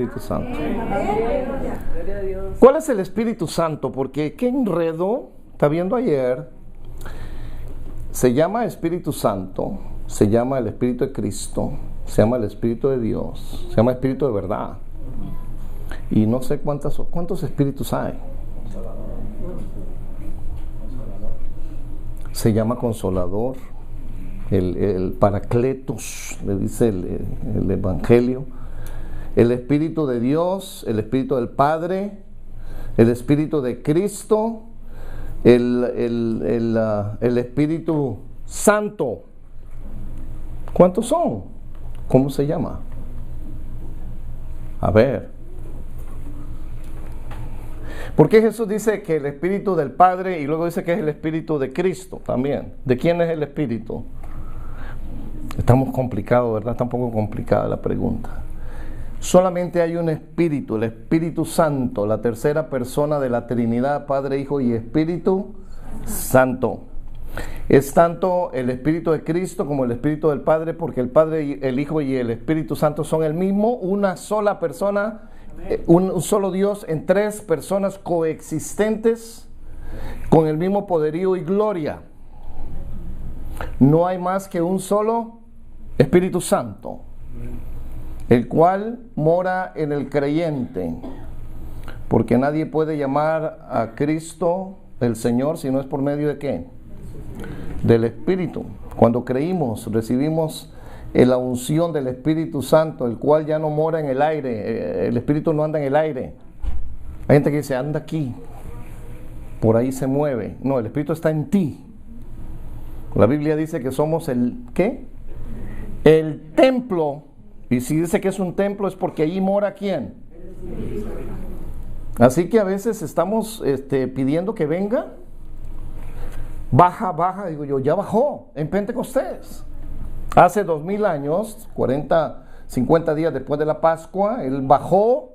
Espíritu Santo. ¿Cuál es el Espíritu Santo? Porque qué enredo, está viendo ayer, se llama Espíritu Santo, se llama el Espíritu de Cristo, se llama el Espíritu de Dios, se llama Espíritu de verdad. Y no sé cuántos espíritus hay. Se llama Consolador, el Paracletos, le dice el Evangelio. El Espíritu de Dios, el Espíritu del Padre, el Espíritu de Cristo, el Espíritu Santo. ¿Cuántos son? ¿Cómo se llama? A ver. ¿Por qué Jesús dice que el Espíritu del Padre y luego dice que es el Espíritu de Cristo también? ¿De quién es el Espíritu? Estamos complicados, ¿verdad? Está un poco complicada la pregunta. Solamente hay un Espíritu, el Espíritu Santo, la tercera persona de la Trinidad, Padre, Hijo y Espíritu Santo. Es tanto el Espíritu de Cristo como el Espíritu del Padre, porque el Padre, el Hijo y el Espíritu Santo son el mismo, una sola persona, un solo Dios en tres personas coexistentes con el mismo poderío y gloria. No hay más que un solo Espíritu Santo, el cual mora en el creyente, porque nadie puede llamar a Cristo el Señor si no es por medio de ¿qué? Del Espíritu. Cuando creímos, recibimos la unción del Espíritu Santo, el cual ya no mora en el aire. El Espíritu no anda en el aire. Hay gente que dice, anda aquí, por ahí se mueve. No, el Espíritu está en ti. La Biblia dice que somos el ¿qué? El templo. Y si dice que es un templo es porque allí mora ¿quién? Así que a veces estamos pidiendo que venga. Baja, digo yo, ya bajó en Pentecostés. Hace 2000 años, 40, 50 días después de la Pascua, Él bajó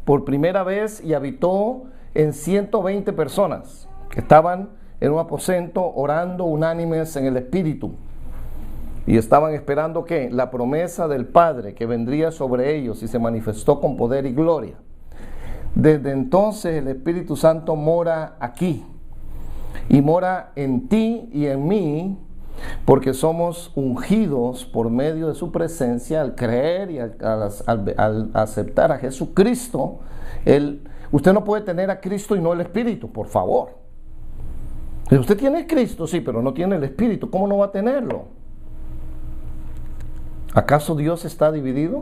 por primera vez y habitó en 120 personas que estaban en un aposento orando unánimes en el Espíritu. Y estaban esperando ¿qué? La promesa del Padre que vendría sobre ellos y se manifestó con poder y gloria. Desde entonces el Espíritu Santo mora aquí y mora en ti y en mí, porque somos ungidos por medio de su presencia al creer y al aceptar a Jesucristo. Usted no puede tener a Cristo y no el Espíritu, por favor. Usted tiene a Cristo, sí, pero no tiene el Espíritu. ¿Cómo no va a tenerlo? ¿Acaso Dios está dividido?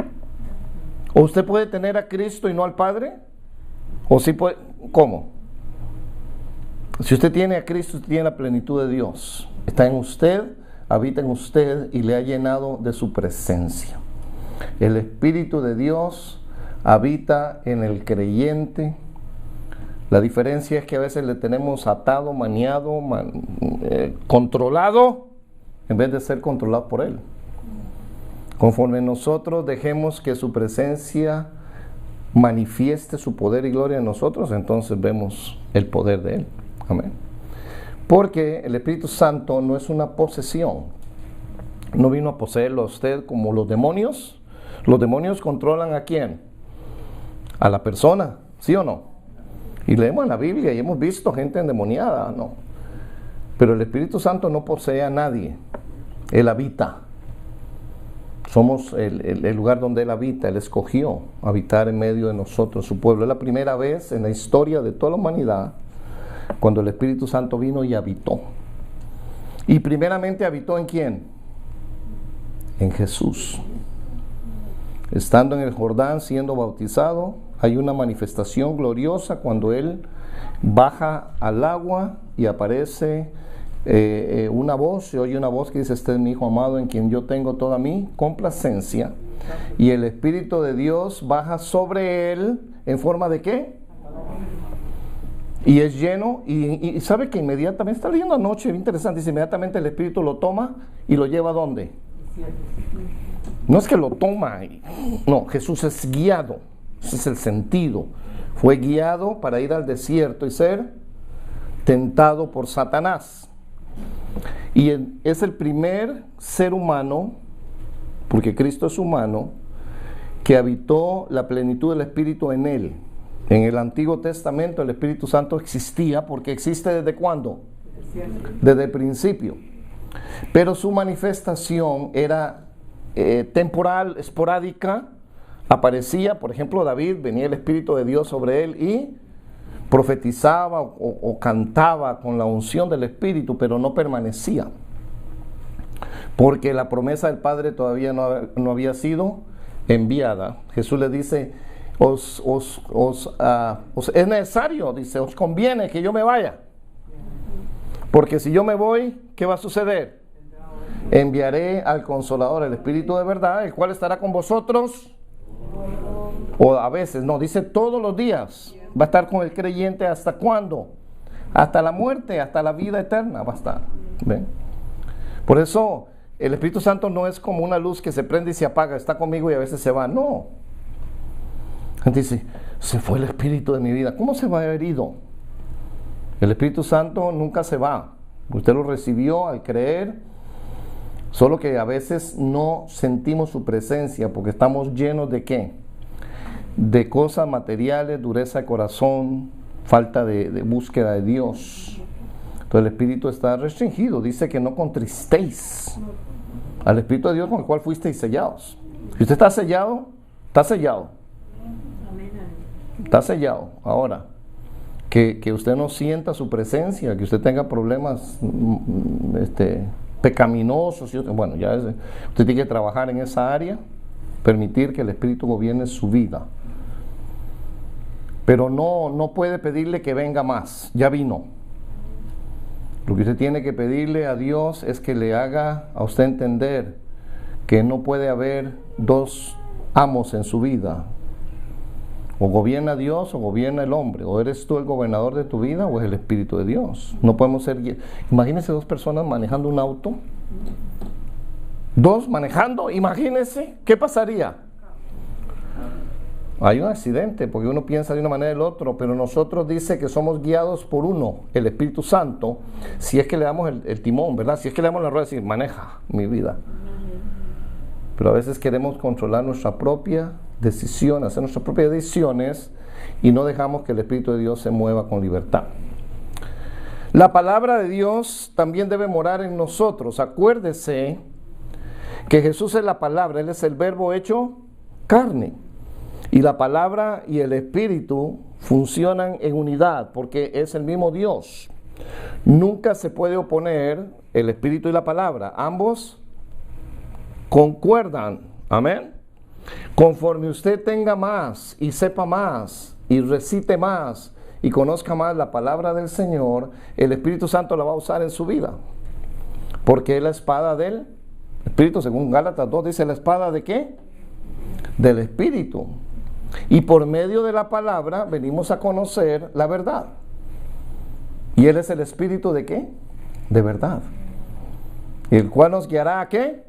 ¿O usted puede tener a Cristo y no al Padre? ¿O sí puede? ¿Cómo? Si usted tiene a Cristo, usted tiene la plenitud de Dios. Está en usted, habita en usted y le ha llenado de su presencia. El Espíritu de Dios habita en el creyente. La diferencia es que a veces le tenemos atado, maniado, controlado, en vez de ser controlado por Él. Conforme nosotros dejemos que su presencia manifieste su poder y gloria en nosotros, entonces vemos el poder de Él. Amén. Porque el Espíritu Santo no es una posesión. No vino a poseerlo a usted como los demonios. Los demonios controlan ¿a quién? A la persona, ¿sí o no? Y leemos en la Biblia y hemos visto gente endemoniada, ¿no? Pero el Espíritu Santo no posee a nadie. Él habita. Somos el lugar donde Él habita. Él escogió habitar en medio de nosotros, su pueblo. Es la primera vez en la historia de toda la humanidad cuando el Espíritu Santo vino y habitó. Y primeramente habitó ¿en quién? En Jesús. Estando en el Jordán siendo bautizado, hay una manifestación gloriosa cuando Él baja al agua y aparece una voz, se oye una voz que dice, este es mi Hijo amado en quien yo tengo toda mi complacencia. Y el Espíritu de Dios baja sobre Él en forma de ¿qué? Y es lleno, y sabe que inmediatamente, está leyendo anoche, interesante, dice, inmediatamente el Espíritu lo toma y lo lleva ¿a dónde? No es que lo toma, no, Jesús es guiado, ese es el sentido. Fue guiado para ir al desierto y ser tentado por Satanás. Y es el primer ser humano, porque Cristo es humano, que habitó la plenitud del Espíritu en él. En el Antiguo Testamento el Espíritu Santo existía porque existe ¿desde cuándo? Desde el principio. Pero su manifestación era temporal, esporádica. Aparecía, por ejemplo, David, venía el Espíritu de Dios sobre él y profetizaba o cantaba con la unción del Espíritu, pero no permanecía. Porque la promesa del Padre todavía no había sido enviada. Jesús le dice, es necesario, dice, os conviene que yo me vaya. Porque si yo me voy, ¿qué va a suceder? Enviaré al Consolador, el Espíritu de verdad, el cual estará con vosotros. O a veces, no, dice todos los días. Va a estar con el creyente ¿hasta cuándo? Hasta la muerte, hasta la vida eterna va a estar. ¿Ven? Por eso el Espíritu Santo no es como una luz que se prende y se apaga, está conmigo y a veces se va. No. Gente dice, se fue el Espíritu de mi vida. ¿Cómo se va a haber ido? El Espíritu Santo nunca se va. Usted lo recibió al creer, solo que a veces no sentimos su presencia porque estamos llenos de ¿qué? De cosas materiales, dureza de corazón, falta de búsqueda de Dios. Entonces el Espíritu está restringido. Dice que no contristéis al Espíritu de Dios con el cual fuisteis sellados. Si usted está sellado, está sellado. Está sellado. Ahora, que usted no sienta su presencia, que usted tenga problemas pecaminosos, bueno, ya usted tiene que trabajar en esa área, permitir que el Espíritu gobierne su vida. Pero no puede pedirle que venga más, ya vino. Lo que usted tiene que pedirle a Dios es que le haga a usted entender que no puede haber dos amos en su vida. O gobierna Dios o gobierna el hombre. O eres tú el gobernador de tu vida o es el Espíritu de Dios. No podemos ser... Imagínense dos personas manejando un auto. Dos manejando, imagínense, ¿qué pasaría? Hay un accidente porque uno piensa de una manera del otro, pero nosotros dice que somos guiados por uno, el Espíritu Santo, si es que le damos el timón, ¿verdad? Si es que le damos la rueda y decir, maneja mi vida. Pero a veces queremos controlar nuestra propia decisión, hacer nuestras propias decisiones y no dejamos que el Espíritu de Dios se mueva con libertad. La palabra de Dios también debe morar en nosotros. Acuérdese que Jesús es la palabra, Él es el verbo hecho carne. Y la palabra y el Espíritu funcionan en unidad porque es el mismo Dios. Nunca se puede oponer el Espíritu y la palabra. Ambos concuerdan. Amén. Conforme usted tenga más y sepa más y recite más y conozca más la palabra del Señor, el Espíritu Santo la va a usar en su vida. Porque es la espada del Espíritu, según Gálatas 2 dice, ¿la espada de qué? Del Espíritu. Y por medio de la palabra venimos a conocer la verdad. Y Él es el Espíritu de qué? De verdad. El cual nos guiará a qué?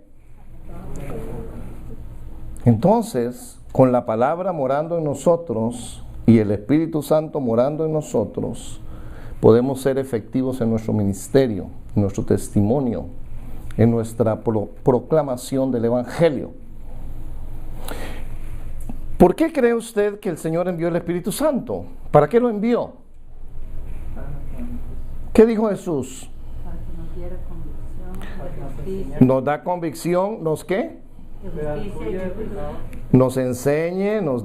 Entonces, con la palabra morando en nosotros y el Espíritu Santo morando en nosotros, podemos ser efectivos en nuestro ministerio, en nuestro testimonio, en nuestra proclamación del Evangelio. ¿Por qué cree usted que el Señor envió el Espíritu Santo? ¿Para qué lo envió? ¿Qué dijo Jesús? Para que nos diera convicción. Nos da convicción, ¿nos qué? Nos enseñe, nos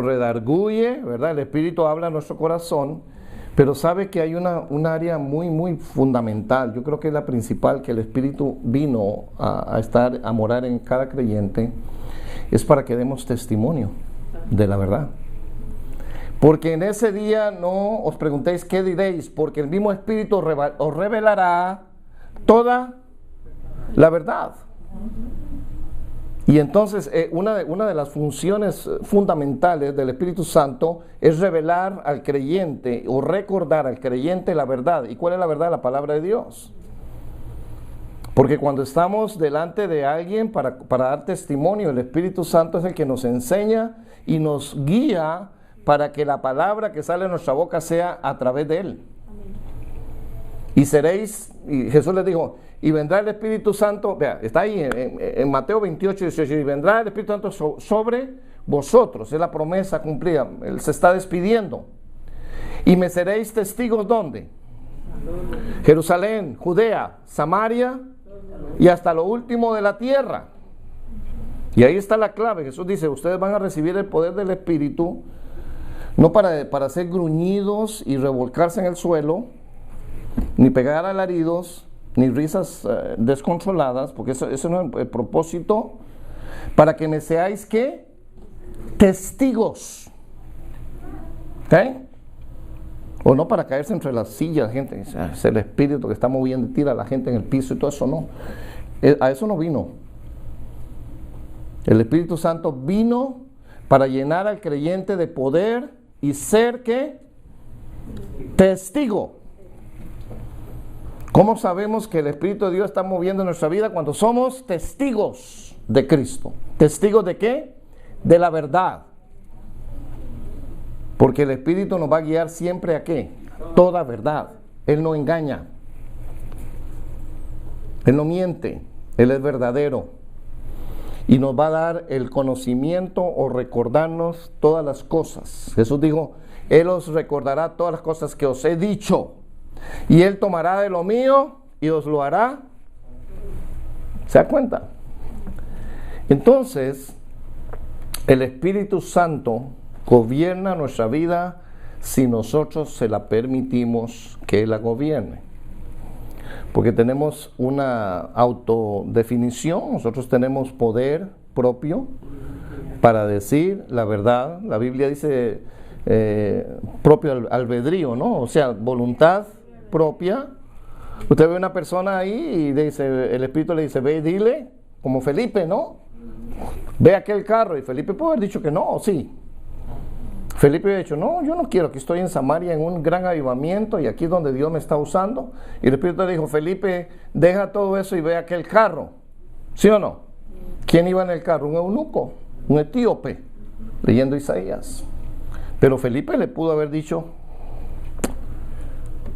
redarguye, ¿verdad? El Espíritu habla a nuestro corazón, pero sabe que hay un área muy fundamental, yo creo que es la principal, que el Espíritu vino a morar en cada creyente, es para que demos testimonio de la verdad. Porque en ese día no os preguntéis qué diréis, porque el mismo Espíritu os revelará toda la verdad. Y entonces una de las funciones fundamentales del Espíritu Santo es revelar al creyente o recordar al creyente la verdad. ¿Y cuál es la verdad? La palabra de Dios. Porque cuando estamos delante de alguien para dar testimonio, el Espíritu Santo es el que nos enseña y nos guía para que la palabra que sale de nuestra boca sea a través de Él. Y Jesús les dijo, y vendrá el Espíritu Santo, vea, está ahí en Mateo 28, 18, y vendrá el Espíritu Santo sobre vosotros, es la promesa cumplida, Él se está despidiendo. Y me seréis testigos, ¿dónde? Jerusalén, Judea, Samaria y hasta lo último de la tierra. Y ahí está la clave. Jesús dice, ustedes van a recibir el poder del Espíritu, no para ser gruñidos y revolcarse en el suelo, ni pegar alaridos, ni risas descontroladas, porque eso no es el propósito, para que me seáis, ¿qué? Testigos. ¿Ok? O no para caerse entre las sillas, gente, es el Espíritu que está moviendo y tira a la gente en el piso y todo eso, no. A eso no vino. El Espíritu Santo vino para llenar al creyente de poder y ser, ¿qué? Testigo. ¿Cómo sabemos que el Espíritu de Dios está moviendo nuestra vida? Cuando somos testigos de Cristo. ¿Testigos de qué? De la verdad. Porque el Espíritu nos va a guiar siempre a ¿qué? Toda verdad. Él no engaña. Él no miente. Él es verdadero. Y nos va a dar el conocimiento o recordarnos todas las cosas. Jesús dijo, Él os recordará todas las cosas que os he dicho. Y Él tomará de lo mío y os lo hará. ¿Se da cuenta? Entonces, el Espíritu Santo gobierna nuestra vida si nosotros se la permitimos que Él la gobierne. Porque tenemos una autodefinición, nosotros tenemos poder propio para decir la verdad. La Biblia dice propio albedrío, ¿no? O sea, voluntad propia. Usted ve una persona ahí y dice, el Espíritu le dice, ve y dile, como Felipe, ¿no? Ve aquel carro, y Felipe puede haber dicho que no, sí. Felipe ha dicho, no, yo no quiero, aquí estoy en Samaria en un gran avivamiento y aquí es donde Dios me está usando. Y el Espíritu le dijo, Felipe, deja todo eso y ve aquel carro. ¿Sí o no? ¿Quién iba en el carro? Un eunuco, un etíope, leyendo Isaías. Pero Felipe le pudo haber dicho,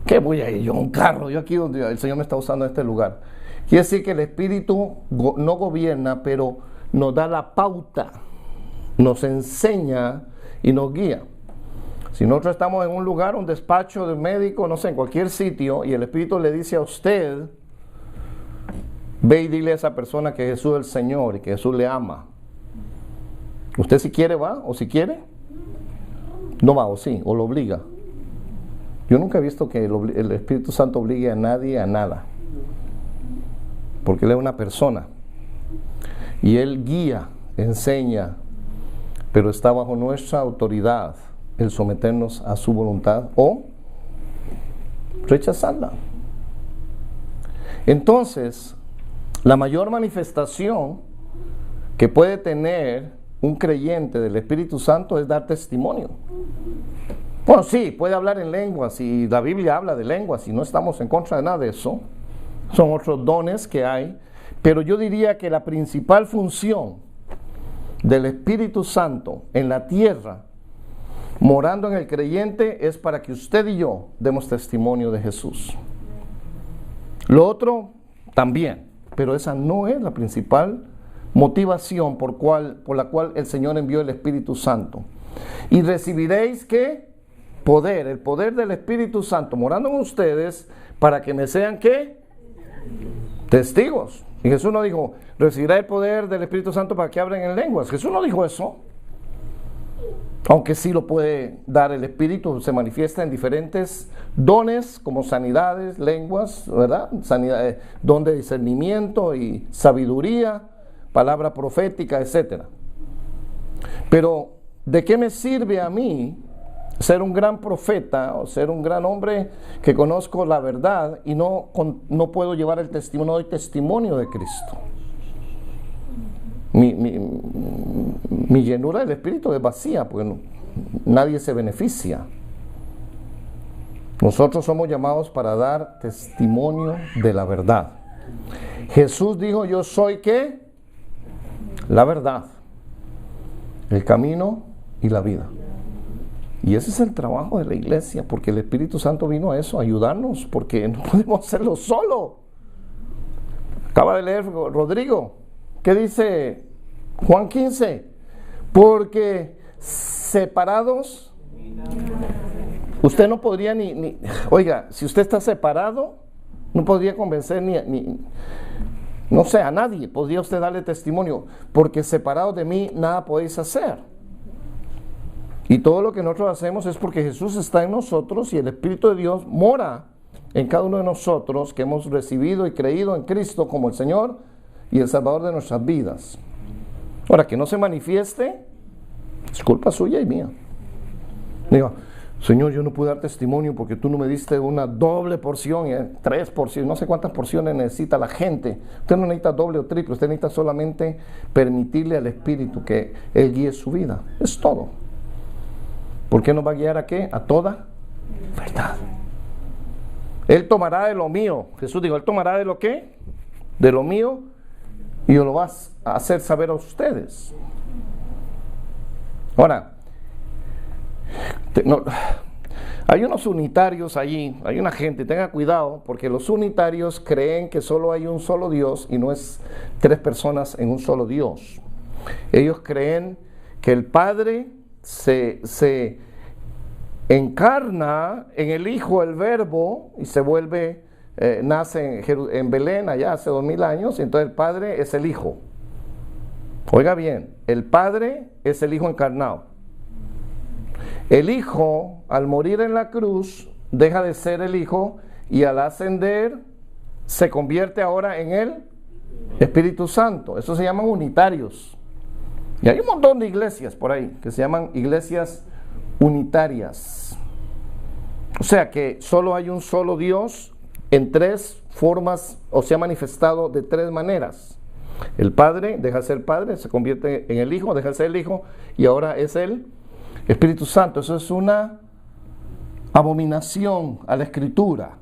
¿qué voy a ir yo a un carro? Yo aquí donde el Señor me está usando en este lugar. Quiere decir que el Espíritu no gobierna, pero nos da la pauta, nos enseña y nos guía. Si nosotros estamos en un lugar, un despacho de médico, no sé, en cualquier sitio, y el Espíritu le dice a usted, ve y dile a esa persona que Jesús es el Señor y que Jesús le ama. Usted si quiere va, o si quiere, no va, o sí, o lo obliga. Yo nunca he visto que el Espíritu Santo obligue a nadie a nada. Porque Él es una persona. Y Él guía, enseña, pero está bajo nuestra autoridad el someternos a su voluntad o rechazarla. Entonces, la mayor manifestación que puede tener un creyente del Espíritu Santo es dar testimonio. Bueno, sí, puede hablar en lenguas y la Biblia habla de lenguas y no estamos en contra de nada de eso. Son otros dones que hay, pero yo diría que la principal función del Espíritu Santo en la tierra, morando en el creyente, es para que usted y yo demos testimonio de Jesús. Lo otro también, pero esa no es la principal motivación por la cual el Señor envió el Espíritu Santo. Y recibiréis ¿qué? Poder, el poder del Espíritu Santo morando en ustedes para que me sean ¿qué? Testigos. Y Jesús no dijo, recibirá el poder del Espíritu Santo para que hablen en lenguas. Jesús no dijo eso. Aunque sí lo puede dar el Espíritu, se manifiesta en diferentes dones como sanidades, lenguas, ¿verdad? Sanidad, don de discernimiento y sabiduría, palabra profética, etc. Pero, ¿de qué me sirve a mí ser un gran profeta o ser un gran hombre que conozco la verdad y no puedo llevar el testimonio, no doy testimonio de Cristo? Mi llenura del Espíritu es vacía, porque nadie se beneficia. Nosotros somos llamados para dar testimonio de la verdad. Jesús dijo, yo soy ¿qué? La verdad, el camino y la vida. Y ese es el trabajo de la iglesia, porque el Espíritu Santo vino a eso, a ayudarnos, porque no podemos hacerlo solo. Acaba de leer Rodrigo. ¿Qué dice Juan 15? Porque separados, usted no podría oiga, si usted está separado, no podría convencer no sé, a nadie, podría usted darle testimonio, porque separados de mí nada podéis hacer. Y todo lo que nosotros hacemos es porque Jesús está en nosotros y el Espíritu de Dios mora en cada uno de nosotros que hemos recibido y creído en Cristo como el Señor y el Salvador de nuestras vidas. Ahora, que no se manifieste, es culpa suya y mía. Digo, Señor, yo no pude dar testimonio porque tú no me diste una doble porción, 3 porciones, no sé cuántas porciones necesita la gente. Usted no necesita doble o triple, usted necesita solamente permitirle al Espíritu que Él guíe su vida. Es todo. ¿Por qué nos va a guiar a qué? A toda verdad. Él tomará de lo mío. Jesús dijo, Él tomará de lo qué? De lo mío y lo va a hacer saber a ustedes. Ahora, hay unos unitarios allí, hay una gente, tenga cuidado, porque los unitarios creen que solo hay un solo Dios y no es 3 personas en un solo Dios. Ellos creen que el Padre se encarna en el Hijo, el Verbo, y se vuelve, nace en Belén allá hace 2000 años, y entonces el Padre es el Hijo. Oiga bien, el Padre es el Hijo encarnado. El Hijo, al morir en la cruz, deja de ser el Hijo y al ascender se convierte ahora en el Espíritu Santo. Eso se llaman unitarios. Y hay un montón de iglesias por ahí que se llaman iglesias unitarias. O sea que solo hay un solo Dios en 3 formas, o se ha manifestado de 3 maneras. El Padre deja de ser Padre, se convierte en el Hijo, deja de ser el Hijo y ahora es el Espíritu Santo. Eso es una abominación a la Escritura,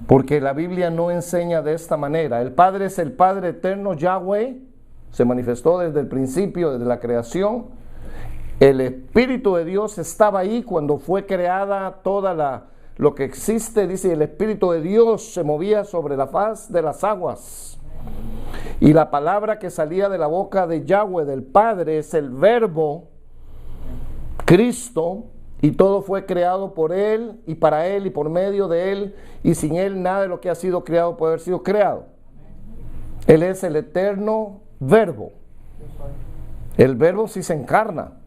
porque la Biblia no enseña de esta manera. El Padre es el Padre eterno, Yahweh, se manifestó desde el principio, desde la creación. El Espíritu de Dios estaba ahí cuando fue creada toda lo que existe, dice, el Espíritu de Dios se movía sobre la faz de las aguas. Y la palabra que salía de la boca de Yahweh, del Padre, es el Verbo, Cristo, y todo fue creado por Él y para Él y por medio de Él, y sin Él nada de lo que ha sido creado puede haber sido creado. Él es el eterno Verbo. El Verbo sí se encarna.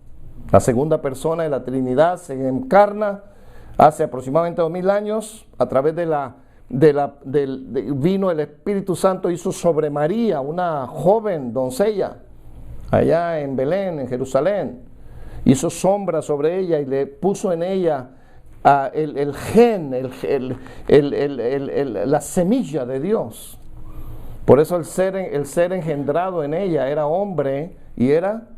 La segunda persona de la Trinidad se encarna hace aproximadamente 2000 años a través vino el Espíritu Santo, hizo sobre María, una joven doncella, allá en Belén, en Jerusalén. Hizo sombra sobre ella y le puso en ella el gen, la semilla de Dios. Por eso el ser engendrado en ella era hombre y era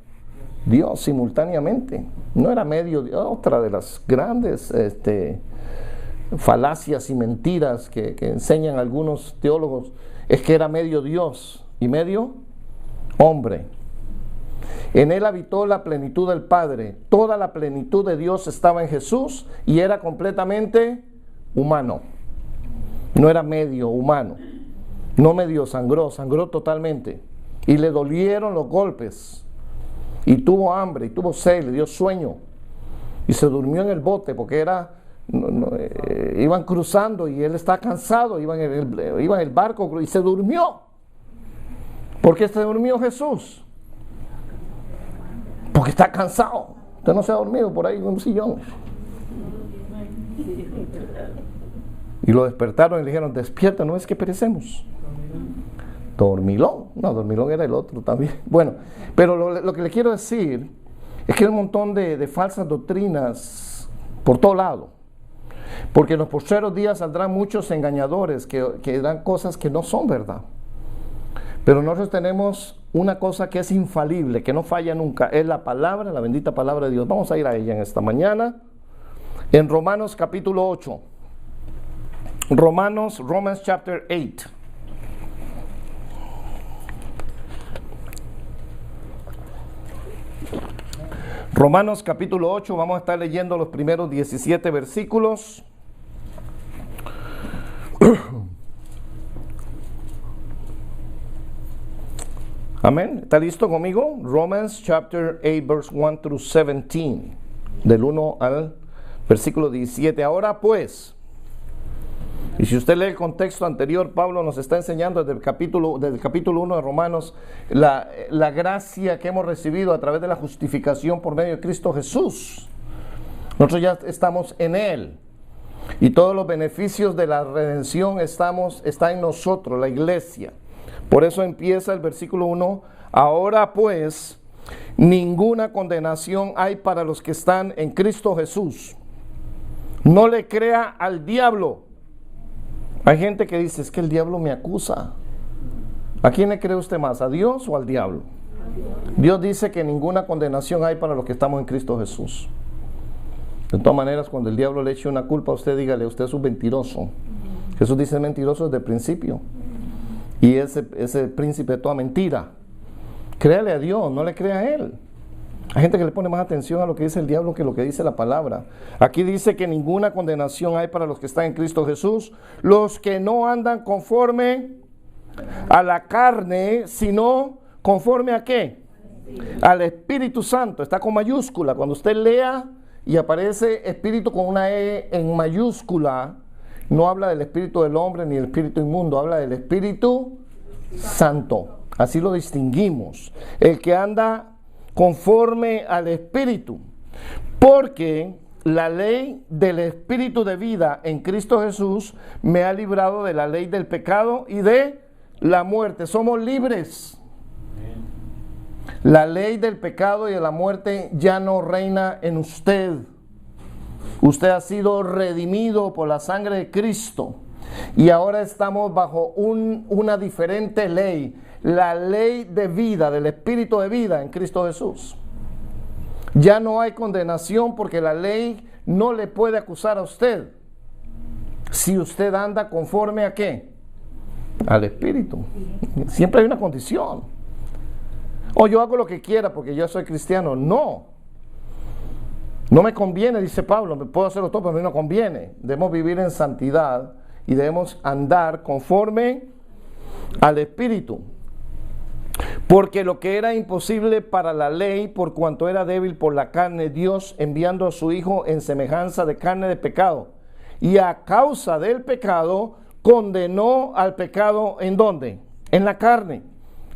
Dios simultáneamente. No era medio Dios. Otra de las grandes falacias y mentiras que enseñan algunos teólogos es que era medio Dios y medio hombre. En Él habitó la plenitud del Padre. Toda la plenitud de Dios estaba en Jesús y era completamente humano. No era medio humano. No medio sangró totalmente. Y le dolieron los golpes. Y tuvo hambre, y tuvo sed, le dio sueño. Y se durmió en el bote porque iban cruzando y él estaba cansado. Iba en el barco y se durmió. ¿Por qué se durmió Jesús? Porque está cansado. Usted no se ha dormido por ahí en un sillón. Y lo despertaron y le dijeron, despierta, no es que perecemos. Dormilón. No, dormilón era el otro también. Bueno, pero lo que le quiero decir es que hay un montón de falsas doctrinas por todo lado. Porque en los postreros días saldrán muchos engañadores que dan cosas que no son verdad. Pero nosotros tenemos una cosa que es infalible, que no falla nunca, es la palabra, la bendita palabra de Dios. Vamos a ir a ella en esta mañana, en Romanos capítulo 8. Romans chapter 8. Romanos capítulo 8, vamos a estar leyendo los primeros 17 versículos. Amén. ¿Está listo conmigo? Romans chapter 8 verse 1 through 17. Del 1 al versículo 17. Ahora pues, y si usted lee el contexto anterior, Pablo nos está enseñando desde el capítulo 1 de Romanos la gracia que hemos recibido a través de la justificación por medio de Cristo Jesús. Nosotros ya estamos en Él. Y todos los beneficios de la redención está en nosotros, la iglesia. Por eso empieza el versículo 1. Ahora pues, ninguna condenación hay para los que están en Cristo Jesús. No le crea al diablo. Hay gente que dice, es que el diablo me acusa. ¿A quién le cree usted más? ¿A Dios o al diablo? Dios dice que ninguna condenación hay para los que estamos en Cristo Jesús. De todas maneras, cuando el diablo le eche una culpa a usted, dígale, usted es un mentiroso. Jesús dice mentiroso desde el principio. Y ese príncipe de toda mentira. Créale a Dios, no le crea a Él. Hay gente que le pone más atención a lo que dice el diablo que lo que dice la palabra. Aquí dice que ninguna condenación hay para los que están en Cristo Jesús, los que no andan conforme a la carne, sino conforme a ¿qué? Al Espíritu Santo. Está con mayúscula. Cuando usted lea y aparece espíritu con una E en mayúscula, no habla del espíritu del hombre ni del espíritu inmundo, habla del Espíritu Santo. Así lo distinguimos. El que anda conforme al Espíritu. Porque la ley del Espíritu de vida en Cristo Jesús me ha librado de la ley del pecado y de la muerte. Somos libres. La ley del pecado y de la muerte ya no reina en usted. Usted ha sido redimido por la sangre de Cristo. Y ahora estamos bajo una diferente ley. La ley de vida, del Espíritu de vida en Cristo Jesús. Ya no hay condenación porque la ley no le puede acusar a usted. Si usted anda conforme a ¿qué? Al Espíritu. Siempre hay una condición. O yo hago lo que quiera porque yo soy cristiano. No. No me conviene, dice Pablo, me puedo hacerlo todo, pero a mí no conviene. Debemos vivir en santidad y debemos andar conforme al Espíritu. Porque lo que era imposible para la ley, por cuanto era débil por la carne, Dios enviando a su Hijo en semejanza de carne de pecado. Y a causa del pecado, condenó al pecado, ¿en dónde? En la carne.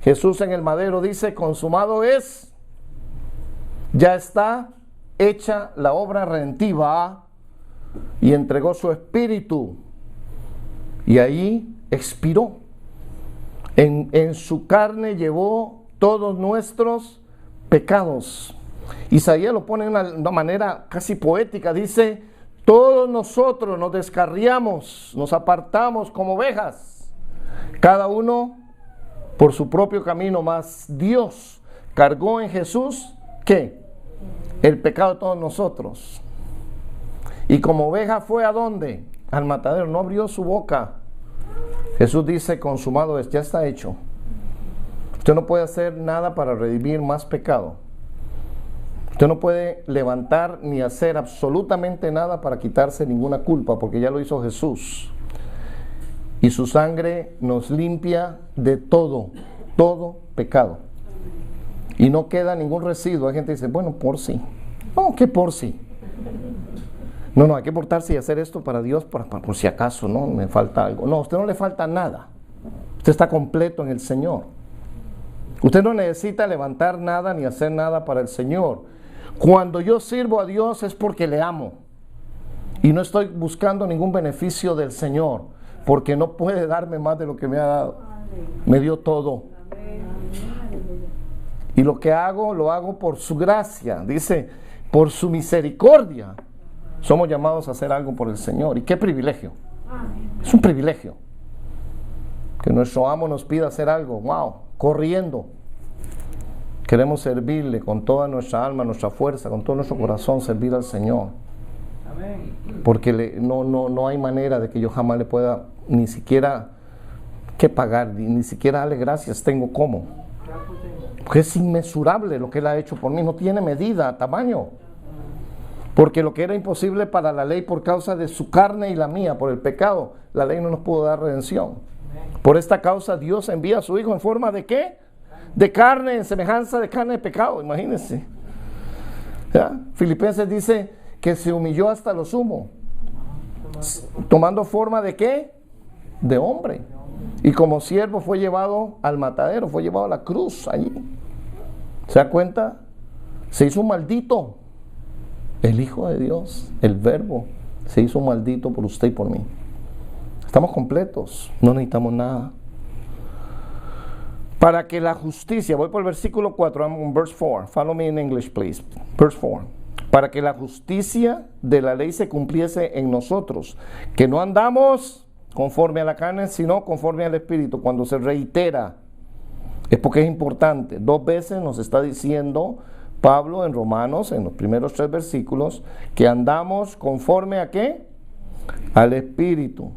Jesús en el madero dice, consumado es, ya está hecha la obra redentiva, y entregó su espíritu y ahí expiró. En su carne llevó todos nuestros pecados. Isaías lo pone de una manera casi poética, dice, todos nosotros nos descarriamos, nos apartamos como ovejas, cada uno por su propio camino, mas Dios cargó en Jesús, ¿qué? El pecado de todos nosotros. Y como oveja fue ¿a dónde? Al matadero, no abrió su boca. Jesús dice, consumado es, ya está hecho. Usted no puede hacer nada para redimir más pecado. Usted no puede levantar ni hacer absolutamente nada para quitarse ninguna culpa, porque ya lo hizo Jesús. Y su sangre nos limpia de todo pecado. Y no queda ningún residuo. Hay gente que dice, bueno, por sí. No, ¿qué por sí? No, hay que portarse y hacer esto para Dios por si acaso, ¿no? Me falta algo. No, a usted no le falta nada. Usted está completo en el Señor. Usted no necesita levantar nada ni hacer nada para el Señor. Cuando yo sirvo a Dios es porque le amo. Y no estoy buscando ningún beneficio del Señor, porque no puede darme más de lo que me ha dado. Me dio todo. Y lo que hago, lo hago por su gracia. Dice, por su misericordia. Somos llamados a hacer algo por el Señor. ¿Y qué privilegio? Es un privilegio. Que nuestro amo nos pida hacer algo. ¡Wow! Corriendo. Queremos servirle con toda nuestra alma, nuestra fuerza, con todo nuestro corazón, servir al Señor. Porque no hay manera de que yo jamás le pueda ni siquiera que pagar, ni siquiera darle gracias. Tengo cómo. Porque es inmensurable lo que Él ha hecho por mí. No tiene medida, tamaño. Porque lo que era imposible para la ley por causa de su carne y la mía, por el pecado, la ley no nos pudo dar redención. Por esta causa Dios envía a su Hijo en forma de ¿qué? de carne, en semejanza de carne de pecado, imagínense. ¿Ya? Filipenses dice que se humilló hasta lo sumo, tomando forma de ¿qué? De hombre. Y como siervo fue llevado al matadero, fue llevado a la cruz allí. ¿Se da cuenta? Se hizo un maldito. El Hijo de Dios, el Verbo, se hizo un maldito por usted y por mí. Estamos completos, no necesitamos nada. Para que la justicia, voy por el versículo 4, I'm on verse 4. Follow me in English, please. Verse 4. Para que la justicia de la ley se cumpliese en nosotros, que no andamos conforme a la carne, sino conforme al Espíritu. Cuando se reitera, es porque es importante. 2 veces nos está diciendo Pablo en Romanos, en los primeros 3 versículos, que andamos conforme a ¿qué? Al Espíritu.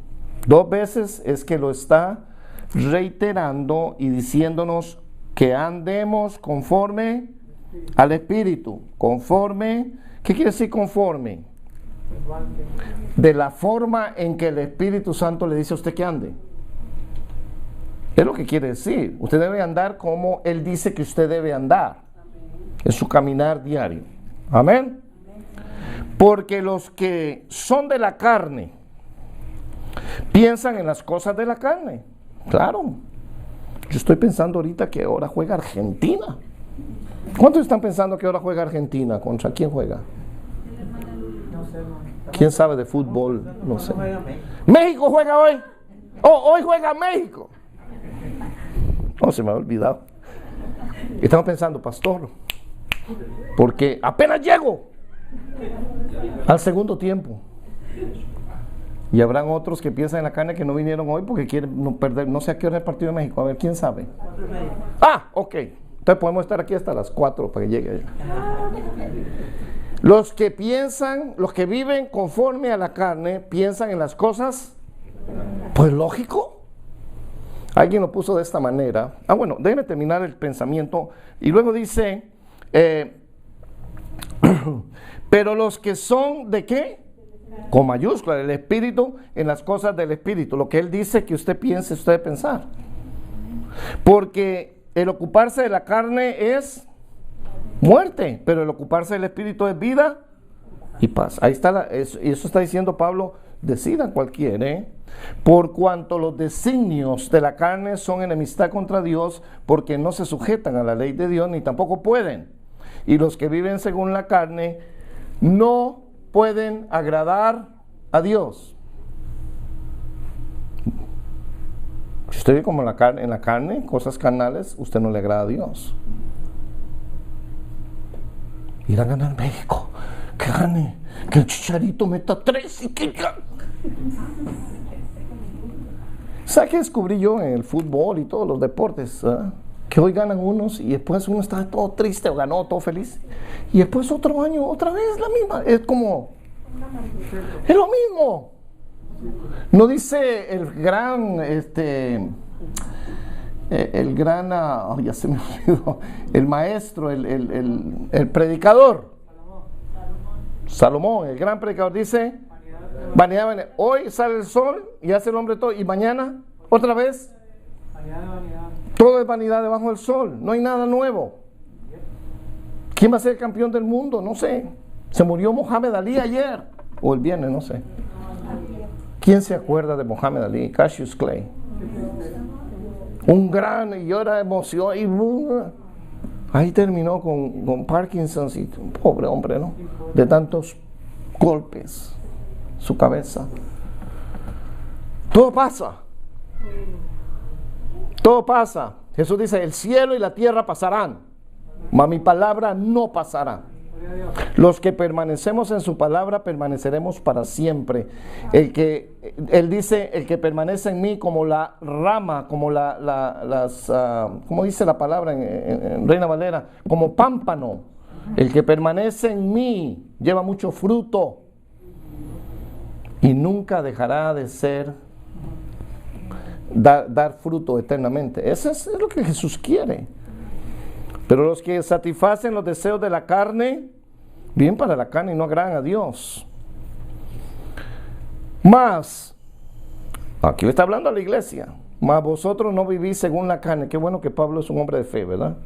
2 veces es que lo está reiterando y diciéndonos que andemos conforme al Espíritu. Conforme, ¿qué quiere decir conforme? De la forma en que el Espíritu Santo le dice a usted que ande. Es lo que quiere decir. Usted debe andar como Él dice que usted debe andar. Es su caminar diario. Amén. Porque los que son de la carne piensan en las cosas de la carne. Claro. Yo estoy pensando ahorita que ahora juega Argentina. ¿Cuántos están pensando que ahora juega Argentina? ¿Contra quién juega? ¿Quién sabe de fútbol? No sé. México juega hoy. Oh, hoy juega México. No, se me ha olvidado. Estamos pensando, pastor, porque apenas llego al segundo tiempo. Y habrán otros que piensan en la carne que no vinieron hoy porque quieren no perder, no sé a qué hora es el partido de México. A ver, ¿quién sabe? Ah, ok. Entonces podemos estar aquí hasta las 4 para que llegue. Los que piensan, los que viven conforme a la carne, piensan en las cosas, pues lógico. Alguien lo puso de esta manera. Bueno, déjenme terminar el pensamiento. Y luego dice, pero los que son de ¿qué? Con mayúscula, el Espíritu, en las cosas del Espíritu. Lo que Él dice que usted piense, usted debe pensar. Porque el ocuparse de la carne es muerte, pero el ocuparse del Espíritu es vida y paz. Ahí está, eso está diciendo Pablo, decida cualquiera, por cuanto los designios de la carne son enemistad contra Dios, porque no se sujetan a la ley de Dios, ni tampoco pueden. Y los que viven según la carne no pueden agradar a Dios. Si usted vive como en la carne, cosas carnales, usted no le agrada a Dios. Ir a ganar México, que gane, que el Chicharito meta 3 y que ¿sabe qué descubrí yo en el fútbol y todos los deportes? Que hoy ganan unos y después uno está todo triste o ganó todo feliz y después otro año otra vez la misma. Es como, es lo mismo. No dice el gran ya se me olvidó, el maestro, el predicador Salomón, el gran predicador, dice vanidad, vanidad. Hoy sale el sol y hace el hombre todo, y mañana otra vez todo es vanidad debajo del sol, no hay nada nuevo. ¿Quién va a ser el campeón del mundo? No sé. Se murió Mohamed Ali ayer o el viernes, no sé. ¿Quién se acuerda de Mohamed Ali? Cassius Clay. Un gran, y llora de emoción, y ahí terminó con Parkinson, y un pobre hombre, ¿no? De tantos golpes, su cabeza. Todo pasa. Todo pasa. Jesús dice, el cielo y la tierra pasarán, mas mi palabra no pasará. Los que permanecemos en su palabra permaneceremos para siempre. Él dice, el que permanece en mí como la rama, como ¿cómo dice la palabra en Reina Valera? Como pámpano. El que permanece en mí lleva mucho fruto y nunca dejará de ser, dar fruto eternamente. Eso es lo que Jesús quiere. Pero los que satisfacen los deseos de la carne, viven para la carne y no agradan a Dios. Más, aquí le está hablando a la iglesia, mas vosotros no vivís según la carne. Qué bueno que Pablo es un hombre de fe, ¿verdad?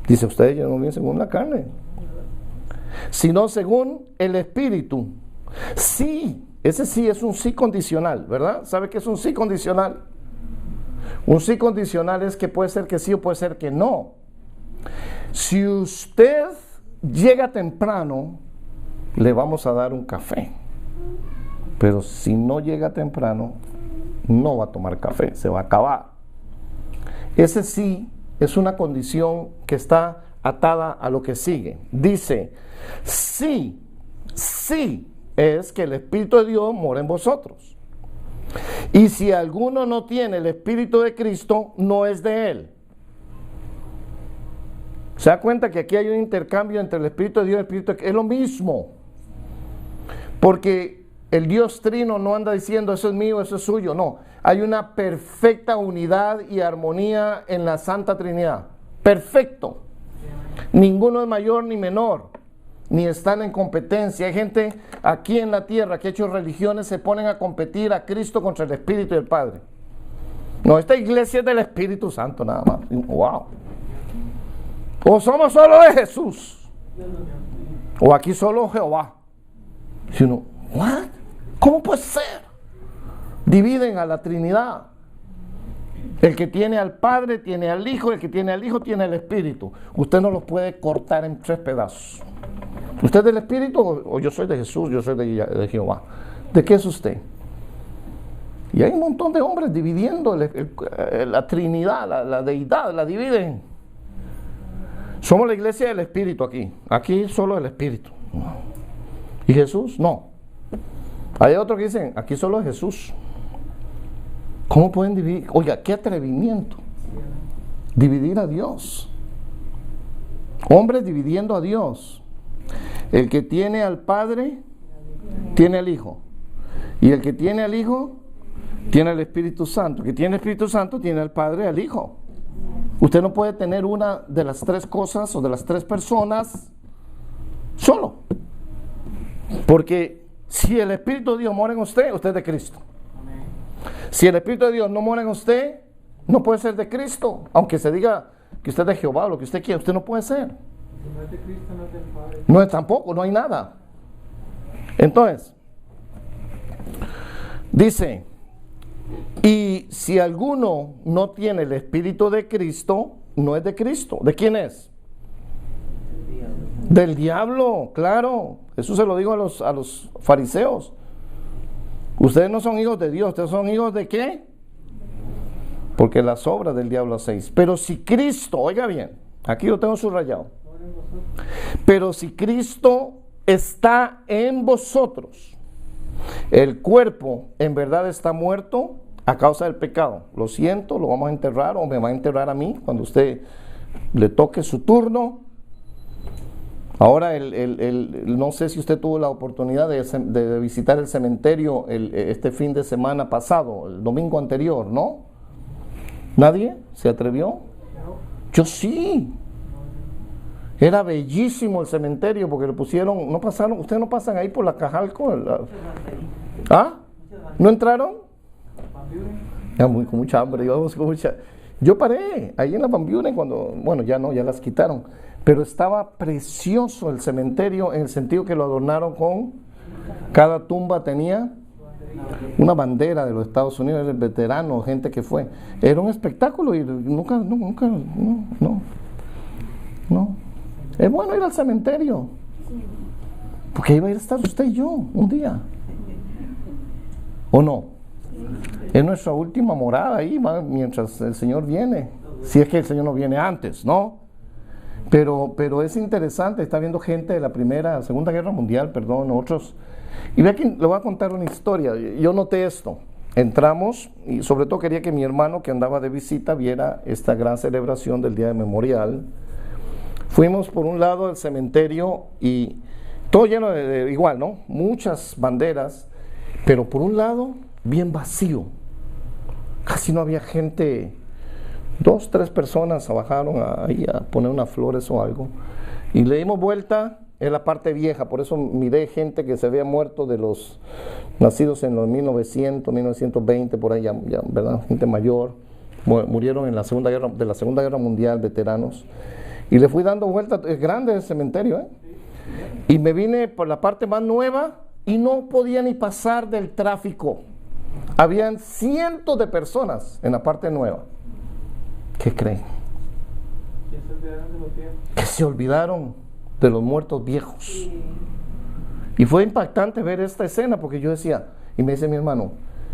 Dice, ustedes ya no viven según la carne, sino según el Espíritu. Sí, ese sí es un sí condicional, ¿verdad? ¿Sabe qué es un sí condicional? Un sí condicional es que puede ser que sí o puede ser que no. Si usted llega temprano, le vamos a dar un café. Pero si no llega temprano, no va a tomar café, se va a acabar. Ese sí es una condición que está atada a lo que sigue. Dice, sí es que el Espíritu de Dios mora en vosotros. Y si alguno no tiene el Espíritu de Cristo, no es de él. ¿Se da cuenta que aquí hay un intercambio entre el Espíritu de Dios y el Espíritu de Cristo? Es lo mismo. Porque el Dios Trino no anda diciendo eso es mío, eso es suyo. No, hay una perfecta unidad y armonía en la Santa Trinidad. Perfecto. Ninguno es mayor ni menor, ni están en competencia. Hay gente aquí en la tierra que ha hecho religiones, se ponen a competir a Cristo contra el Espíritu y el Padre. No, esta iglesia es del Espíritu Santo nada más. Wow. O somos solo de Jesús, o aquí solo Jehová. Si uno, ¿what? ¿Cómo puede ser? Dividen a la Trinidad. El que tiene al Padre tiene al Hijo, el que tiene al Hijo tiene al Espíritu. Usted no los puede cortar en 3 pedazos. ¿Usted es del Espíritu o yo soy de Jesús, yo soy de Jehová? ¿De qué es usted? Y hay un montón de hombres dividiendo la Trinidad, la deidad, la dividen. Somos la iglesia del Espíritu aquí. Aquí solo el Espíritu. ¿Y Jesús? No. Hay otros que dicen, aquí solo es Jesús. ¿Cómo pueden dividir? Oiga, qué atrevimiento. Dividir a Dios. Hombres dividiendo a Dios. El que tiene al Padre, tiene al Hijo. Y el que tiene al Hijo, tiene al Espíritu Santo. El que tiene el Espíritu Santo, tiene al Padre y al Hijo. Usted no puede tener una de las 3 cosas o de las 3 personas solo. Porque si el Espíritu de Dios mora en usted, usted es de Cristo. Si el Espíritu de Dios no mora en usted, no puede ser de Cristo. Aunque se diga que usted es de Jehová o lo que usted quiera, usted no puede ser. Si no es de Cristo, no es del Padre. No es tampoco, no hay nada. Entonces, dice, y si alguno no tiene el Espíritu de Cristo, no es de Cristo. ¿De quién es? Del diablo, claro. Eso se lo digo a los fariseos. Ustedes no son hijos de Dios, ustedes son hijos de ¿qué? Porque las obras del diablo hacéis. Pero si Cristo, oiga bien, aquí lo tengo subrayado. Pero si Cristo está en vosotros, el cuerpo en verdad está muerto a causa del pecado. Lo siento, lo vamos a enterrar o me va a enterrar a mí cuando usted le toque su turno. Ahora, no sé si usted tuvo la oportunidad de visitar el cementerio este fin de semana pasado, el domingo anterior, ¿no? ¿Nadie se atrevió? Yo sí. Era bellísimo el cementerio porque le pusieron, no pasaron, ustedes no pasan ahí por la Cajalco. ¿Ah? ¿No entraron? Ya con mucha hambre, yo paré ahí en la Van Buren cuando, bueno, ya no, ya las quitaron. Pero estaba precioso el cementerio en el sentido que lo adornaron con, cada tumba tenía una bandera de los Estados Unidos, el veterano, gente que fue. Era un espectáculo y nunca, no. Es bueno ir al cementerio, porque ahí va a estar usted y yo un día. ¿O no? Es nuestra última morada ahí, mientras el Señor viene. Si es que el Señor no viene antes, ¿no? Pero es interesante, está viendo gente de la Segunda Guerra Mundial, otros. Y ve aquí, le voy a contar una historia. Yo noté esto. Entramos y sobre todo quería que mi hermano que andaba de visita viera esta gran celebración del Día de Memorial. Fuimos por un lado al cementerio y todo lleno de igual, ¿no? Muchas banderas, pero por un lado bien vacío. Casi no había gente. 2, 3 personas bajaron ahí a poner unas flores o algo. Y le dimos vuelta es la parte vieja, por eso miré gente que se había muerto de los nacidos en los 1900, 1920, por ahí ya, ¿verdad? Gente mayor, murieron en la Segunda Guerra Mundial, veteranos. Y le fui dando vueltas, es grande el cementerio, ¿eh? Y me vine por la parte más nueva y no podía ni pasar del tráfico. Habían cientos de personas en la parte nueva. ¿Qué creen? Que se olvidaron de los muertos viejos. Y fue impactante ver esta escena porque yo decía, y me dice mi hermano,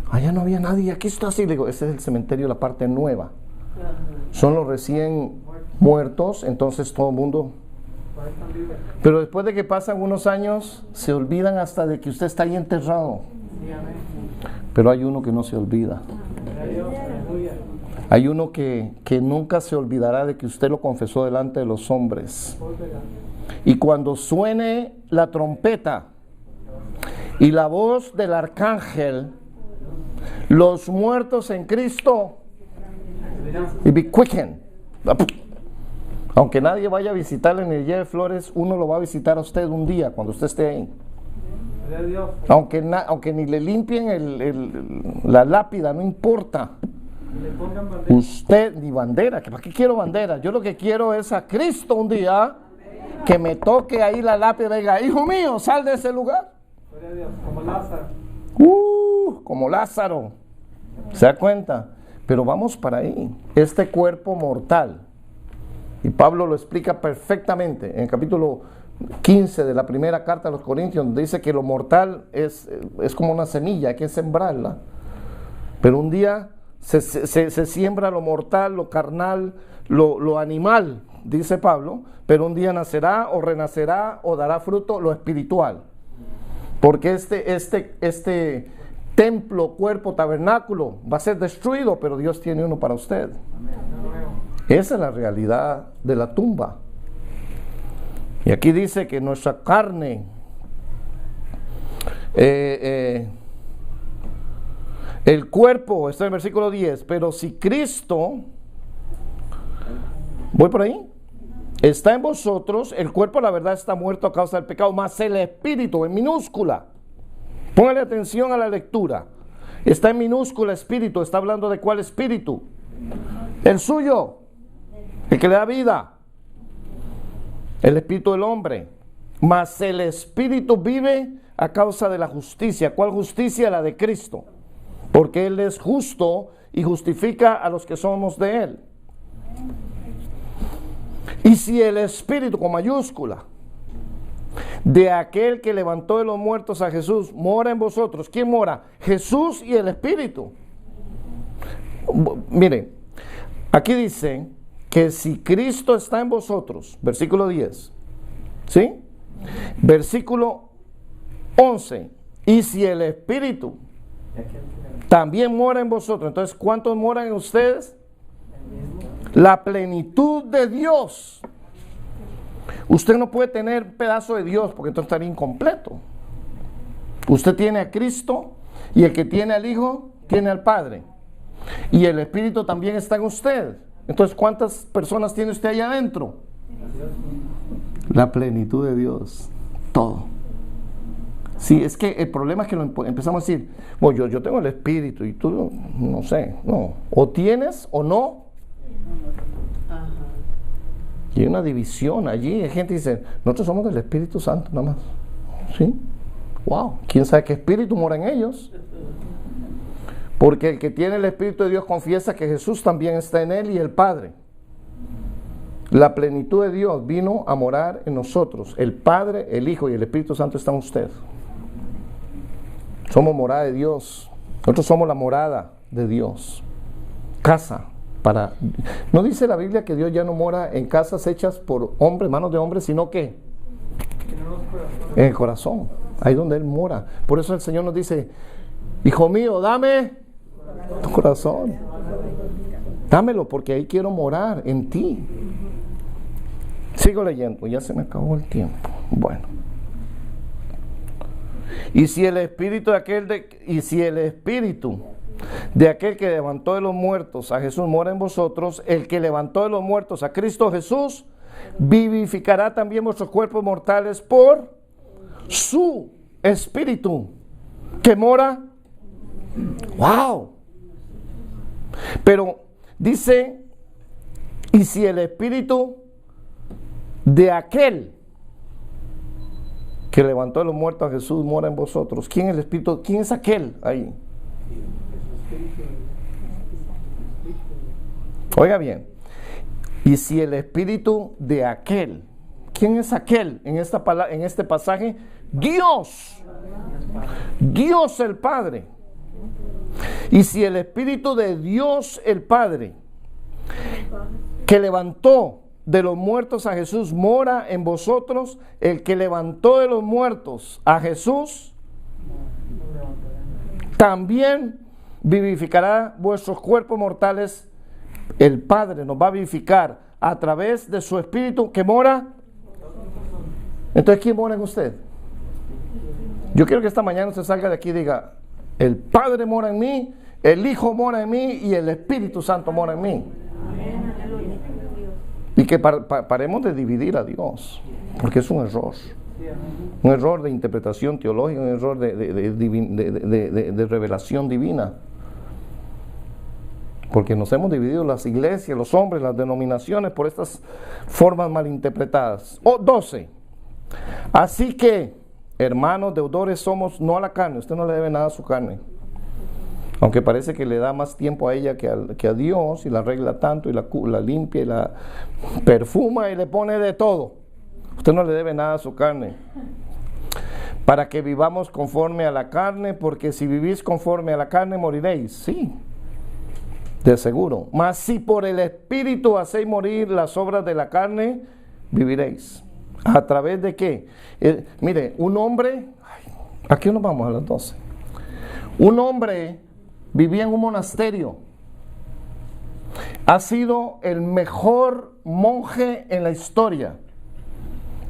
allá no había nadie, aquí está así. Le digo, ese es el cementerio, la parte nueva. Son los recién muertos, entonces todo el mundo. Pero después de que pasan unos años, se olvidan hasta de que usted está ahí enterrado. Pero hay uno que no se olvida. Hay uno que nunca se olvidará de que usted lo confesó delante de los hombres. Y cuando suene la trompeta y la voz del arcángel, los muertos en Cristo y be quickened. Aunque nadie vaya a visitarle en el Día de Flores, uno lo va a visitar a usted un día cuando usted esté ahí. Aunque ni le limpien la lápida, no importa. Usted ni bandera, ¿para qué quiero bandera? Yo lo que quiero es a Cristo un día que me toque ahí la lápida y diga, hijo mío, sal de ese lugar. Como Lázaro. Como Lázaro. ¿Se da cuenta? Pero vamos para ahí. Este cuerpo mortal. Y Pablo lo explica perfectamente en el capítulo 15 de la primera carta a los Corintios, donde dice que lo mortal es como una semilla, hay que sembrarla. Pero un día se siembra lo mortal, lo carnal, lo animal, dice Pablo, pero un día nacerá o renacerá o dará fruto lo espiritual. Porque este templo, cuerpo, tabernáculo va a ser destruido, pero Dios tiene uno para usted. Esa es la realidad de la tumba. Y aquí dice que nuestra carne, el cuerpo, está en el versículo 10, pero si Cristo, voy por ahí, está en vosotros, el cuerpo la verdad está muerto a causa del pecado, mas el espíritu, en minúscula, póngale atención a la lectura, está en minúscula espíritu, está hablando de cuál espíritu, el suyo, el que le da vida, el espíritu del hombre, mas el espíritu vive a causa de la justicia. ¿Cuál justicia? La de Cristo, porque Él es justo y justifica a los que somos de Él. Y si el espíritu con mayúscula de aquel que levantó de los muertos a Jesús mora en vosotros, ¿quién mora? Jesús y el espíritu. Mire, aquí dice que si Cristo está en vosotros, versículo 10, ¿sí? Versículo 11, y si el Espíritu también mora en vosotros, entonces ¿cuántos moran en ustedes? La plenitud de Dios. Usted no puede tener un pedazo de Dios porque entonces estaría incompleto. Usted tiene a Cristo y el que tiene al Hijo tiene al Padre. Y el Espíritu también está en usted. Entonces, ¿cuántas personas tiene usted ahí adentro? La plenitud de Dios. Todo. Sí, es que el problema es que empezamos a decir, bueno, yo tengo el Espíritu y tú, no sé, no. O tienes o no. Y hay una división allí. Hay gente que dice, nosotros somos del Espíritu Santo nada más. ¿Sí? Wow. ¿Quién sabe qué espíritu mora en ellos? Porque el que tiene el Espíritu de Dios confiesa que Jesús también está en él y el Padre. La plenitud de Dios vino a morar en nosotros. El Padre, el Hijo y el Espíritu Santo están en usted. Somos morada de Dios. Nosotros somos la morada de Dios. Casa para... No dice la Biblia que Dios ya no mora en casas hechas por hombres, manos de hombres, sino que en el corazón. Ahí donde Él mora. Por eso el Señor nos dice, hijo mío, dame tu corazón. Dámelo porque ahí quiero morar en ti. Sigo leyendo, ya se me acabó el tiempo. Bueno. Y si el espíritu de aquel que levantó de los muertos a Jesús mora en vosotros, el que levantó de los muertos a Cristo Jesús vivificará también vuestros cuerpos mortales por su Espíritu que mora. ¡Wow! Pero dice, y si el Espíritu de aquel que levantó de los muertos a Jesús mora en vosotros. ¿Quién es el Espíritu? ¿Quién es aquel ahí? Oiga bien. Y si el Espíritu de aquel, ¿quién es aquel en este pasaje? Dios. Dios el Padre. Y si el Espíritu de Dios el Padre, que levantó de los muertos a Jesús, mora en vosotros, el que levantó de los muertos a Jesús, también vivificará vuestros cuerpos mortales. El Padre nos va a vivificar a través de su Espíritu que mora. Entonces, ¿quién mora en usted? Yo quiero que esta mañana usted salga de aquí y diga: el Padre mora en mí, el Hijo mora en mí y el Espíritu Santo mora en mí. Y que paremos de dividir a Dios, porque es un error de interpretación teológica, un error de revelación divina, porque nos hemos dividido las iglesias, los hombres, las denominaciones por estas formas malinterpretadas. 12. Así que, hermanos, deudores somos, no a la carne. Usted no le debe nada a su carne, aunque parece que le da más tiempo a ella que a Dios, y la arregla tanto, y la limpia, y la perfuma, y le pone de todo. Usted no le debe nada a su carne, para que vivamos conforme a la carne, porque si vivís conforme a la carne, moriréis. Sí, de seguro. Mas si por el Espíritu hacéis morir las obras de la carne, viviréis. ¿A través de qué? Mire, un hombre, aquí nos vamos a las 12. Un hombre vivía en un monasterio. Ha sido el mejor monje en la historia.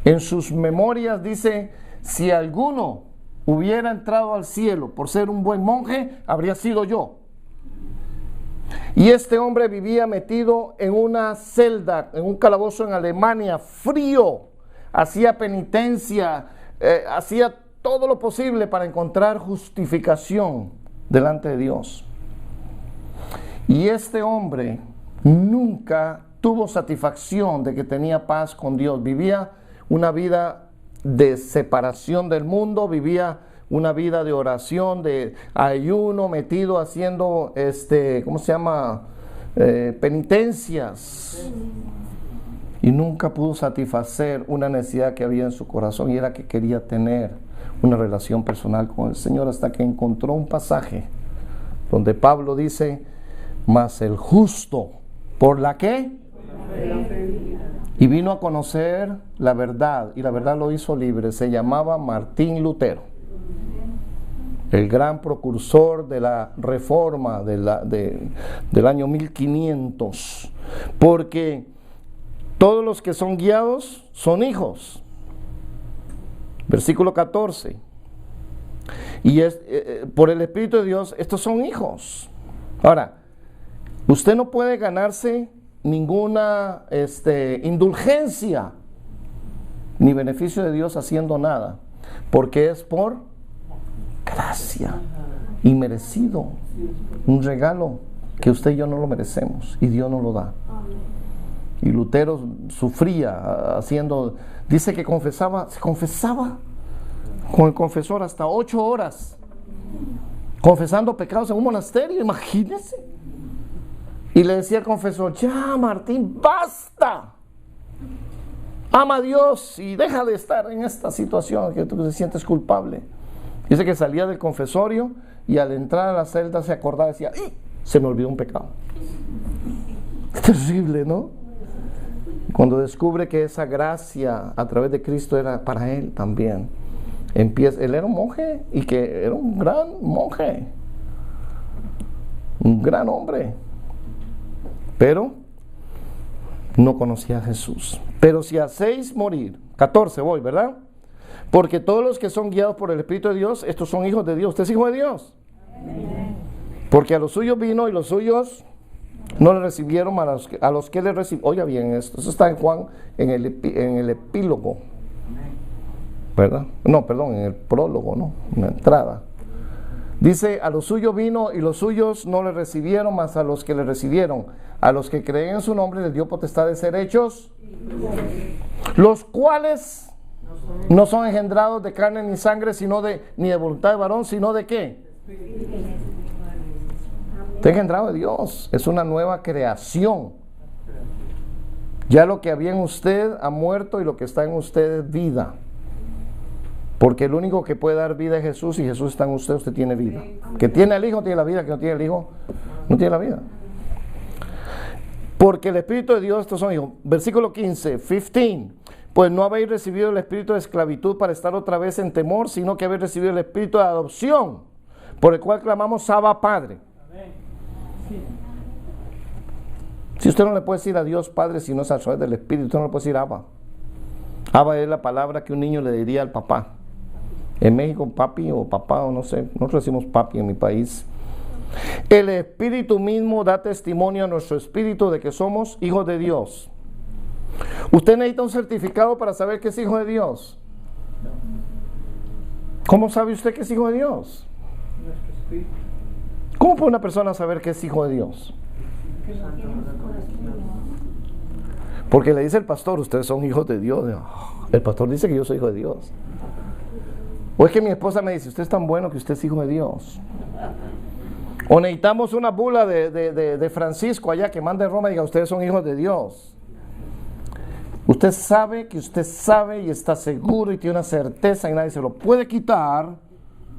En sus memorias dice: si alguno hubiera entrado al cielo por ser un buen monje, habría sido yo. Y este hombre vivía metido en una celda, en un calabozo en Alemania, frío. Hacía penitencia, hacía todo lo posible para encontrar justificación delante de Dios. Y este hombre nunca tuvo satisfacción de que tenía paz con Dios. Vivía una vida de separación del mundo, vivía una vida de oración, de ayuno, metido haciendo, penitencias. Y nunca pudo satisfacer una necesidad que había en su corazón, y era que quería tener una relación personal con el Señor, hasta que encontró un pasaje donde Pablo dice: mas el justo, ¿por la qué? Y vino a conocer la verdad, y la verdad lo hizo libre. Se llamaba Martín Lutero, el gran precursor de la Reforma del año 1500, porque todos los que son guiados son hijos. Versículo 14. Y por el Espíritu de Dios, estos son hijos. Ahora, usted no puede ganarse ninguna indulgencia ni beneficio de Dios haciendo nada, porque es por gracia, inmerecido, un regalo que usted y yo no lo merecemos, y Dios nos lo da. Y Lutero sufría haciendo, dice que se confesaba con el confesor hasta 8 horas, confesando pecados en un monasterio, imagínense. Y le decía al confesor: ya, Martín, basta, ama a Dios y deja de estar en esta situación que tú te sientes culpable. Dice que salía del confesorio y al entrar a la celda se acordaba y decía: ¡ay! Se me olvidó un pecado. Es terrible, ¿no? Cuando descubre que esa gracia a través de Cristo era para él también, él era un monje, y que era un gran monje, un gran hombre, pero no conocía a Jesús. Pero si hacéis morir, 14 voy, ¿verdad? Porque todos los que son guiados por el Espíritu de Dios, estos son hijos de Dios. ¿Usted es hijo de Dios? Amén. Porque a los suyos vino y los suyos no le recibieron a los que le recibieron. Oiga bien esto, eso está en Juan, en el epílogo, ¿verdad? No, perdón, en el prólogo, ¿no? En la entrada. Dice, a los suyos vino y los suyos no le recibieron, mas a los que le recibieron, a los que creen en su nombre les dio potestad de ser hechos, los cuales no son engendrados de carne ni sangre, sino ni de voluntad de varón, sino de ¿qué? Está engendrado de Dios, es una nueva creación. Ya lo que había en usted ha muerto y lo que está en usted es vida. Porque el único que puede dar vida es Jesús, y Jesús está en usted, usted tiene vida. Que tiene el Hijo tiene la vida, que no tiene el Hijo no tiene la vida. Porque el Espíritu de Dios, estos son hijos. Versículo 15. Pues no habéis recibido el espíritu de esclavitud para estar otra vez en temor, sino que habéis recibido el espíritu de adopción, por el cual clamamos Abba Padre. Si usted no le puede decir a Dios Padre si no es a través del Espíritu, usted no le puede decir Abba. Abba es la palabra que un niño le diría al papá. En México, papi o papá, o no sé, nosotros decimos papi en mi país. El Espíritu mismo da testimonio a nuestro espíritu de que somos hijos de Dios. ¿Usted necesita un certificado para saber que es hijo de Dios? ¿Cómo sabe usted que es hijo de Dios? ¿Cómo puede una persona saber que es hijo de Dios? Porque le dice el pastor, ustedes son hijos de Dios. El pastor dice que yo soy hijo de Dios. O es que mi esposa me dice, usted es tan bueno que usted es hijo de Dios. O necesitamos una bula de Francisco allá que mande a Roma y diga, ustedes son hijos de Dios. Usted sabe que usted sabe y está seguro y tiene una certeza y nadie se lo puede quitar,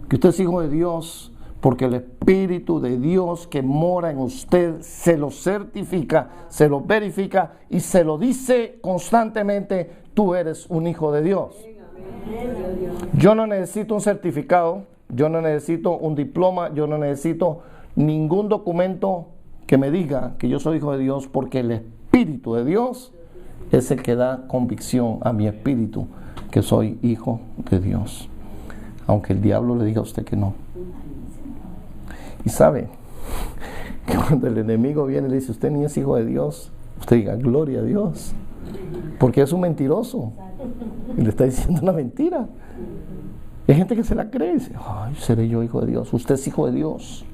que usted es hijo de Dios, porque el Espíritu de Dios que mora en usted se lo certifica, se lo verifica y se lo dice constantemente, tú eres un hijo de Dios. Yo no necesito un certificado, yo no necesito un diploma, yo no necesito ningún documento que me diga que yo soy hijo de Dios, porque el Espíritu de Dios es el que da convicción a mi espíritu que soy hijo de Dios, aunque el diablo le diga a usted que no. Y sabe que cuando el enemigo viene y le dice, usted ni es hijo de Dios, usted diga, gloria a Dios, porque es un mentiroso y le está diciendo una mentira. Hay gente que se la cree y dice, ay, seré yo hijo de Dios. Usted es hijo de Dios,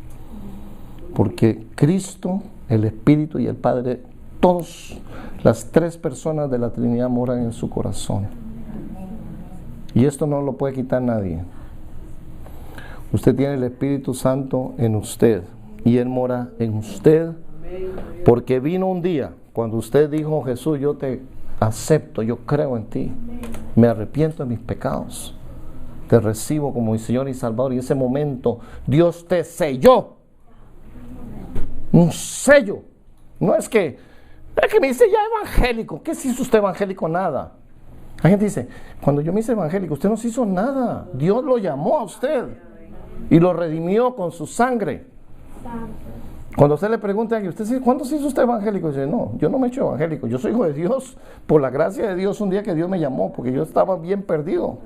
porque Cristo, el Espíritu y el Padre, todas las tres personas de la Trinidad moran en su corazón, y esto no lo puede quitar nadie. Usted tiene el Espíritu Santo en usted y Él mora en usted, porque vino un día cuando usted dijo, Jesús, yo te acepto, yo creo en ti, me arrepiento de mis pecados, te recibo como mi Señor y Salvador, y ese momento Dios te selló, un sello. No es que me dice ya evangélico. ¿Qué se hizo usted evangélico? Nada. La gente dice, cuando yo me hice evangélico, usted no se hizo nada. Dios lo llamó a usted y lo redimió con su sangre. Cuando usted le pregunta a usted, ¿cuándo se hizo usted evangélico? Dice, no, yo no me he hecho evangélico. Yo soy hijo de Dios por la gracia de Dios, un día que Dios me llamó, porque yo estaba bien perdido.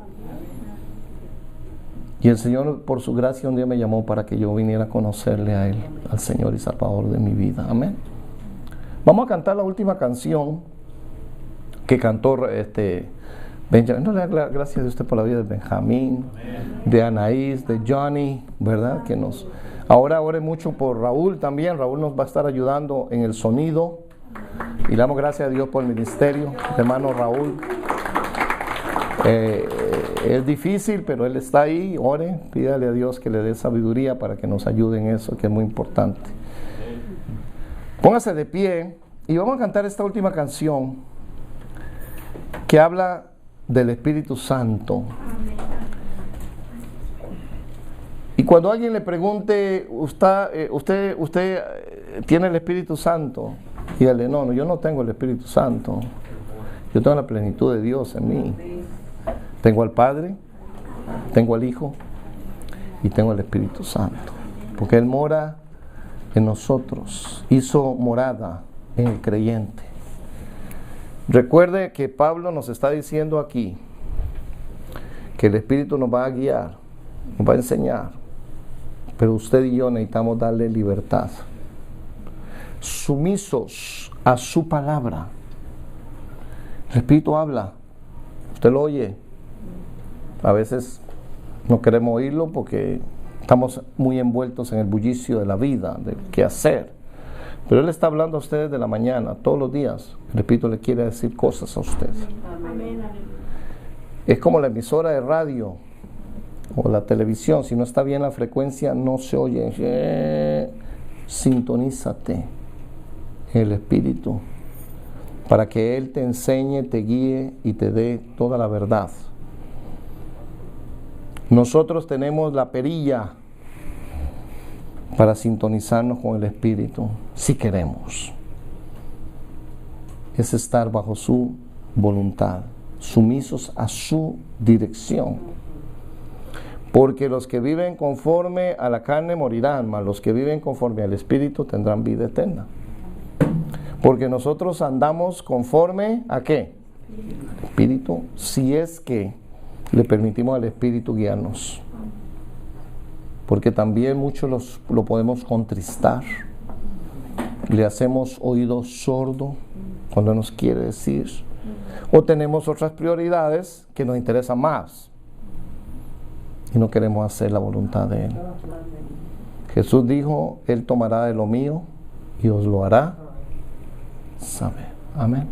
Y el Señor, por su gracia, un día me llamó para que yo viniera a conocerle a Él, al Señor y Salvador de mi vida. Amén. Vamos a cantar la última canción que cantó Benjamín. No le da gracias a usted por la vida de Benjamín, de Anaís, de Johnny, ¿verdad? Que ahora ore mucho por Raúl también. Raúl nos va a estar ayudando en el sonido. Y le damos gracias a Dios por el ministerio, hermano Raúl. Es difícil, pero él está ahí. Ore, pídale a Dios que le dé sabiduría para que nos ayude en eso, que es muy importante. Póngase de pie y vamos a cantar esta última canción que habla del Espíritu Santo. Y cuando alguien le pregunte, ¿usted tiene el Espíritu Santo? Dígale, no, yo no tengo el Espíritu Santo. Yo tengo la plenitud de Dios en mí. Tengo al Padre, tengo al Hijo y tengo el Espíritu Santo. Porque Él mora en nosotros, hizo morada en el creyente. Recuerde que Pablo nos está diciendo aquí que el Espíritu nos va a guiar, nos va a enseñar, pero usted y yo necesitamos darle libertad. sumisos a su palabra. El Espíritu habla, usted lo oye. A veces no queremos oírlo porque estamos muy envueltos en el bullicio de la vida, de qué hacer. Pero Él está hablando a ustedes de la mañana, todos los días. El Espíritu le quiere decir cosas a ustedes. Amén. Es como la emisora de radio o la televisión. Si no está bien la frecuencia, no se oye. Sintonízate en el Espíritu para que Él te enseñe, te guíe y te dé toda la verdad. Nosotros tenemos la perilla para sintonizarnos con el Espíritu, si queremos. Es estar bajo su voluntad, sumisos a su dirección. Porque los que viven conforme a la carne morirán, mas los que viven conforme al Espíritu tendrán vida eterna. Porque nosotros andamos conforme ¿a qué? Al Espíritu, si es que le permitimos al Espíritu guiarnos. Porque también muchos lo podemos contristar. Le hacemos oído sordo cuando nos quiere decir. O tenemos otras prioridades que nos interesan más. Y no queremos hacer la voluntad de Él. Jesús dijo, Él tomará de lo mío y os lo hará saber. Amén.